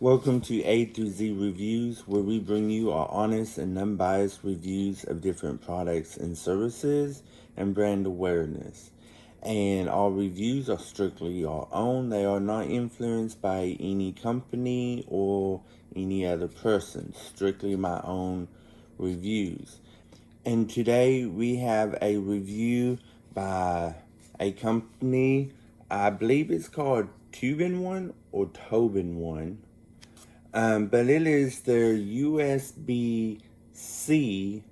Welcome to A through Z Reviews, where we bring you our honest and unbiased reviews of different products and services and brand awareness. And our reviews are strictly our own. They are not influenced by any company or any other person. Strictly my own reviews. And today we have a review by a company, I believe it's called TobenONE or TobenONE. But it is their USB C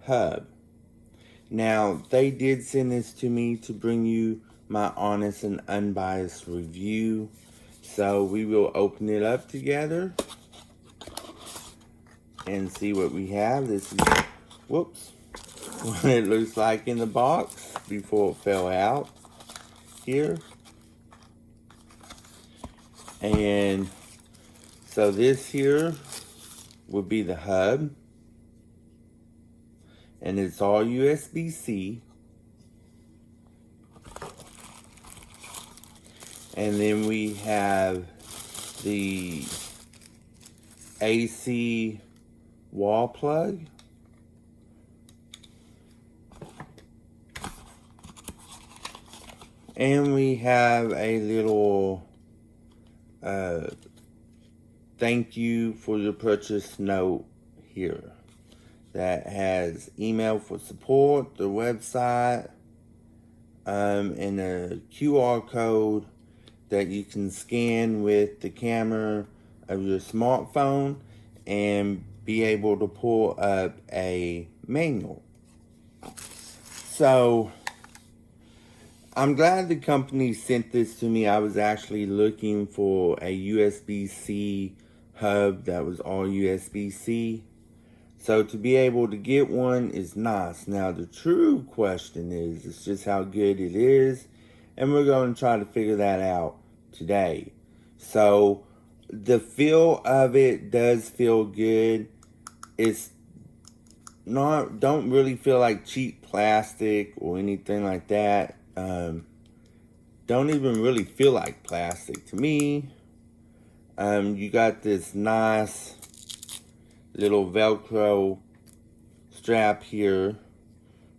hub. Now, they did send this to me to bring you my honest and unbiased review. So we will open it up together and see what we have. This is, whoops, what it looks like in the box before it fell out here. And so this here would be the hub, and it's all USB C. And then we have the AC wall plug. And we have a little thank you for your purchase note here that has email for support, the website, and a QR code that you can scan with the camera of your smartphone and be able to pull up a manual. So I'm glad the company sent this to me. I was actually looking for a USB-C hub that was all USB-C. So to be able to get one is nice. Now the true question is just how good it is. And we're going to try to figure that out today. So the feel of it does feel good. It's not, don't really feel like cheap plastic or anything like that. Don't even really feel like plastic to me. You got this nice little Velcro strap here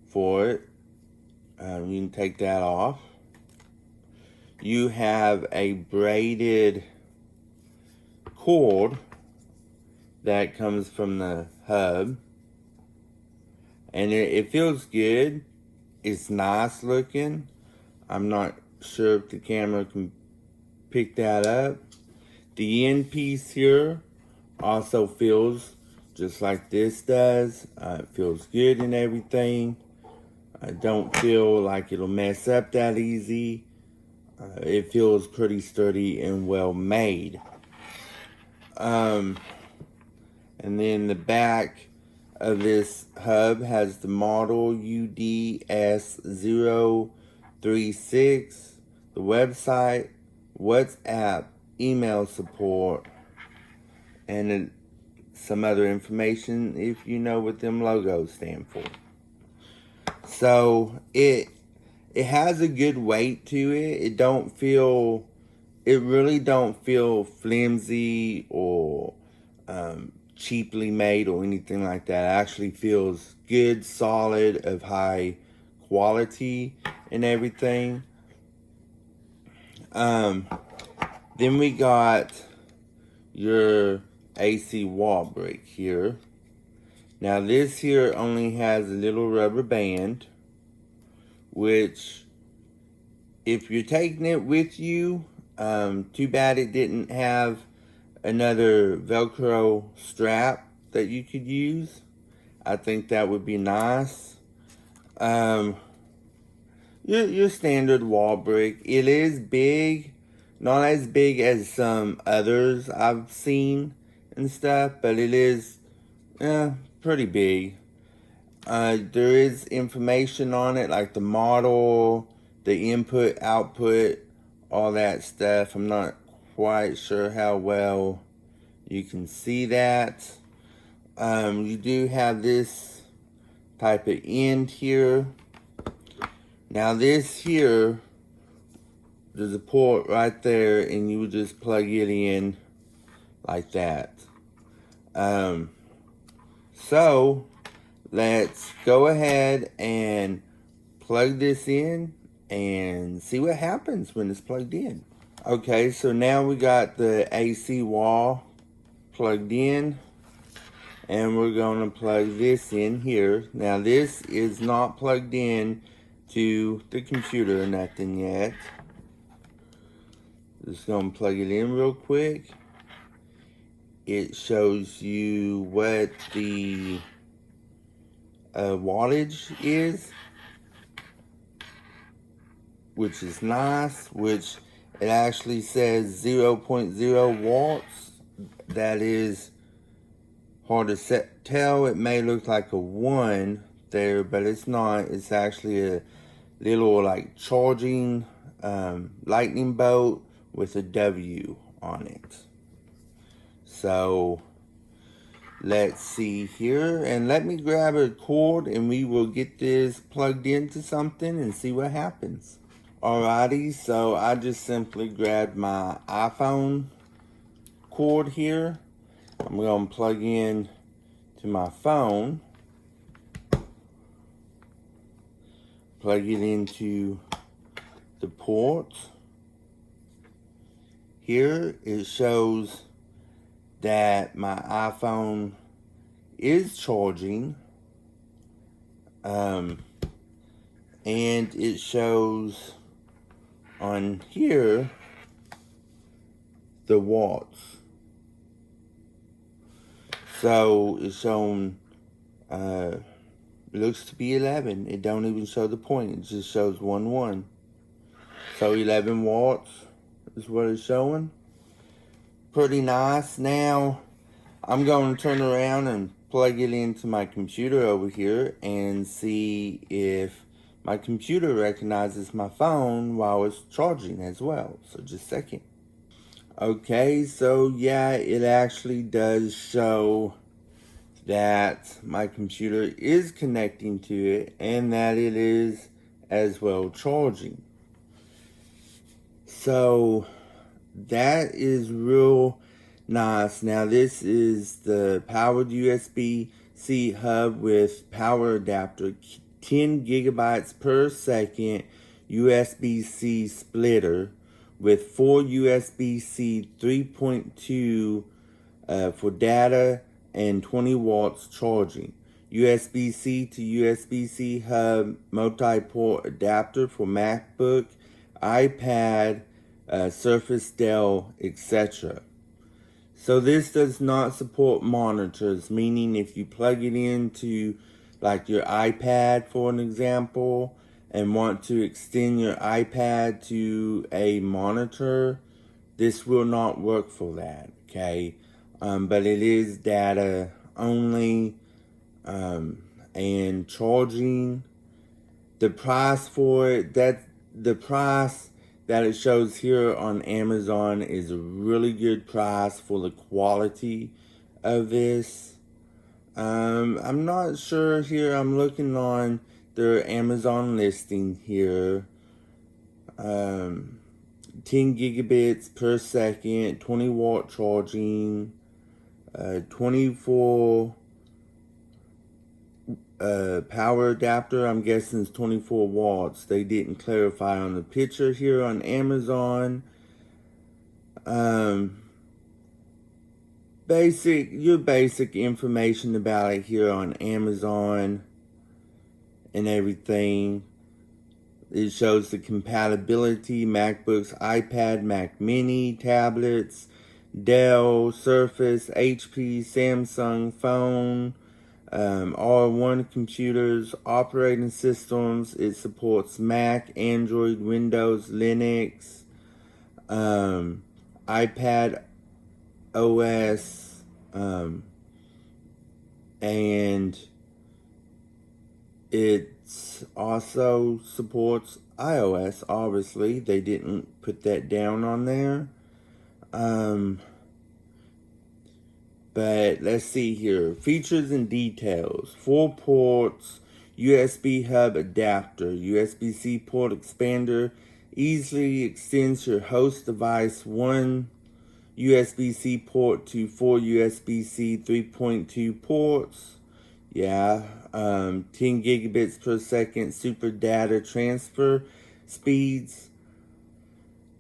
for it. You can take that off. You have a braided cord that comes from the hub. And it feels good. It's nice looking. I'm not sure if the camera can pick that up. The end piece here also feels just like this does. It feels good and everything. I don't feel like it'll mess up that easy. It feels pretty sturdy and well made. And then the back of this hub has the model UDS036, the website, WhatsApp, email support, and some other information if you know what them logos stand for. So it has a good weight to it. It really don't feel flimsy or cheaply made or anything like that. It actually feels good, solid, of high quality and everything. Then we got your AC wall brick here. Now this here only has a little rubber band, which if you're taking it with you, too bad it didn't have another Velcro strap that you could use. I think that would be nice. Your standard wall brick. It is big, not as big as some others I've seen and stuff, but it is pretty big. There is information on it, like the model, the input, output, all that stuff. I'm not quite sure how well you can see that. You do have this type of end here. Now this here, there's a port right there, and you would just plug it in like that. So let's go ahead and plug this in and see what happens when it's plugged in. Okay, so now we got the AC wall plugged in, and we're going to plug this in here. Now this is not plugged in to the computer or nothing yet. Just going to plug it in real quick. It shows you what the wattage is, which is nice, which it actually says 0.0 watts. That is hard to tell. It may look like a 1 there, but it's not. It's actually a little like charging lightning bolt with a W on it. So let's see here, and let me grab a cord and we will get this plugged into something and see what happens. Alrighty, so I just simply grabbed my iPhone cord here. I'm going to plug in to my phone, plug it into the port. Here it shows that my iPhone is charging, and it shows on here the watts. So it's shown, it looks to be 11. It don't even show the point. It just shows 1. So 11 watts is what it's showing. Pretty nice. Now I'm going to turn around and plug it into my computer over here and see if my computer recognizes my phone while it's charging as well. So just a second. Okay, so yeah, it actually does show that my computer is connecting to it and that it is as well charging. So that is real nice. Now this is the powered USB C hub with power adapter, 10 gigabytes per second USB C splitter with 4 USB C 3.2 for data and 20 watts charging. USB C to USB C hub multi-port adapter for MacBook, iPad, Surface, Dell, etc. So this does not support monitors, meaning if you plug it into like your iPad, for an example, and want to extend your iPad to a monitor, this will not work for that, okay? But it is data only, and charging. The price for it, the price that it shows here on Amazon is a really good price for the quality of this. I'm not sure here. I'm looking on their Amazon listing here. 10 gigabits per second, 20 watt charging, 24 power adapter. I'm guessing it's 24 watts. They didn't clarify on the picture here on Amazon. Basic information about it here on Amazon and everything. It shows the compatibility: MacBooks, iPad, Mac Mini, tablets, Dell, Surface, HP, Samsung phone, all-in-one computers, operating systems. It supports Mac, Android, Windows, Linux, iPad OS, and it also supports iOS. Obviously, they didn't put that down on there. But let's see here. Features and details. 4 ports, USB hub adapter, USB C port expander, easily extends your host device 1 USB-C port to 4 USB-C 3.2 ports. Yeah, 10 gigabits per second super data transfer speeds.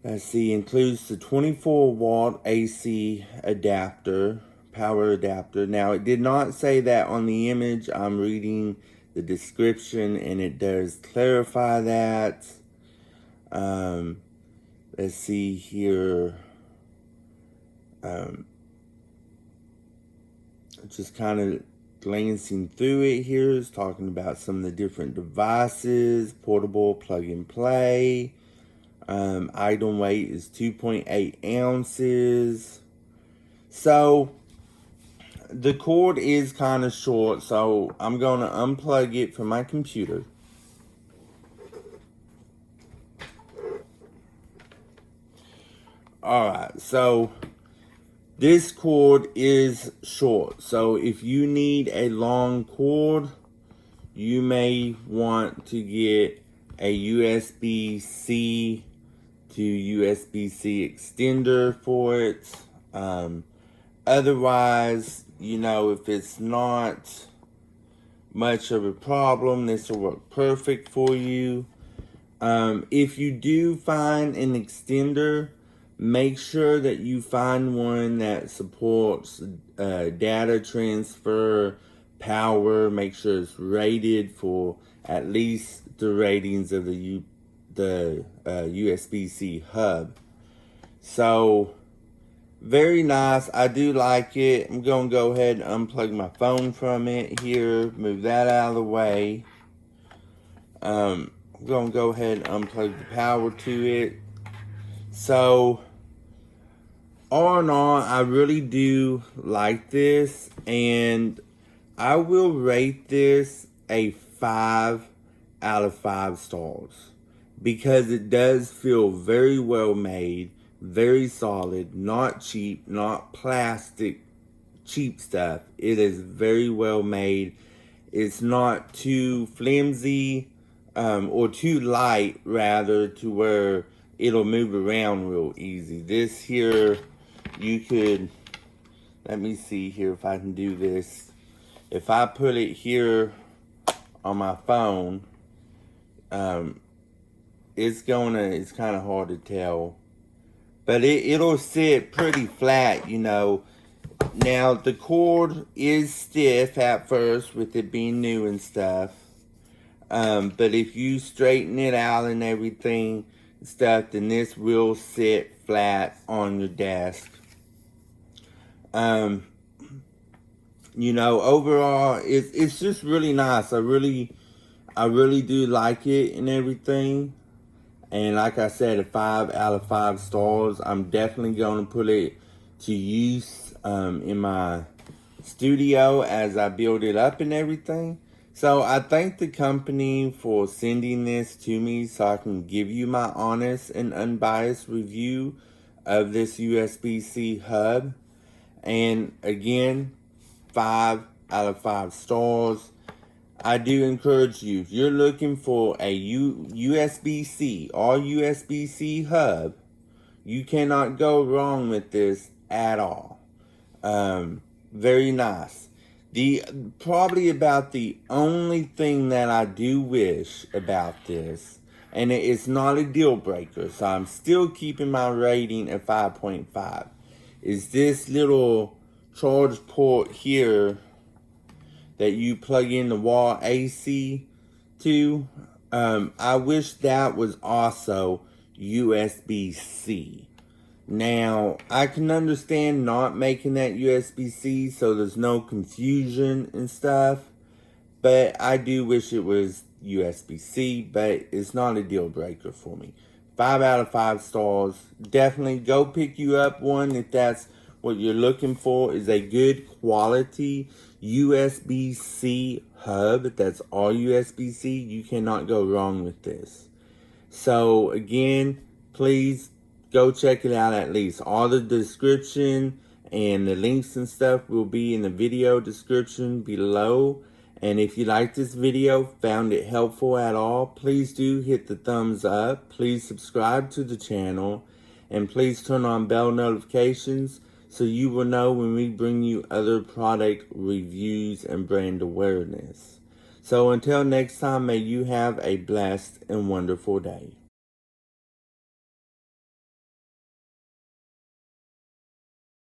Let's see, includes the 24 watt AC adapter, power adapter. Now, it did not say that on the image. I'm reading the description and it does clarify that. Let's see here. Just kind of glancing through it here, is talking about some of the different devices, portable, plug and play. Item weight is 2.8 ounces. So the cord is kind of short, so I'm going to unplug it from my computer. Alright, so this cord is short. So if you need a long cord, you may want to get a USB-C to USB-C extender for it. Otherwise, you know, if it's not much of a problem, this will work perfect for you. If you do find an extender, make sure that you find one that supports data transfer, power. Make sure it's rated for at least the ratings of the USB-C hub. So, very nice. I do like it. I'm going to go ahead and unplug my phone from it here. Move that out of the way. I'm going to go ahead and unplug the power to it. So, all in all, I really do like this. And I will rate this a 5 out of 5 stars. Because it does feel very well made, very solid, not cheap, not plastic, cheap stuff. It is very well made. It's not too flimsy, or too light, rather, to where it'll move around real easy. This here, you could, let me see here if I can do this. If I put it here on my phone, it's kind of hard to tell, but it'll sit pretty flat, you know. Now, the cord is stiff at first with it being new and stuff, but if you straighten it out and everything and stuff, then this will sit flat on your desk. You know, overall, it's just really nice. I really do like it and everything. And like I said, a 5 out of 5 stars. I'm definitely going to put it to use in my studio as I build it up and everything. So I thank the company for sending this to me so I can give you my honest and unbiased review of this USB-C hub. And again, 5 out of 5 stars. I do encourage you, if you're looking for a USB-C or USB-C hub, you cannot go wrong with this at all. Very nice. Probably about the only thing that I do wish about this, and it's not a deal breaker, so I'm still keeping my rating at 5.5, is this little charge port here that you plug in the wall AC to. I wish that was also USB-C. Now, I can understand not making that USB-C so there's no confusion and stuff, but I do wish it was USB-C, but it's not a deal breaker for me. 5 out of 5 stars. Definitely go pick you up one if that's what you're looking for, is a good quality USB-C hub. That's all USB-C. You cannot go wrong with this. So again, please go check it out at least. All the description and the links and stuff will be in the video description below. And if you like this video, found it helpful at all, please do hit the thumbs up. Please subscribe to the channel. And please turn on bell notifications so you will know when we bring you other product reviews and brand awareness. So until next time, may you have a blessed and wonderful day.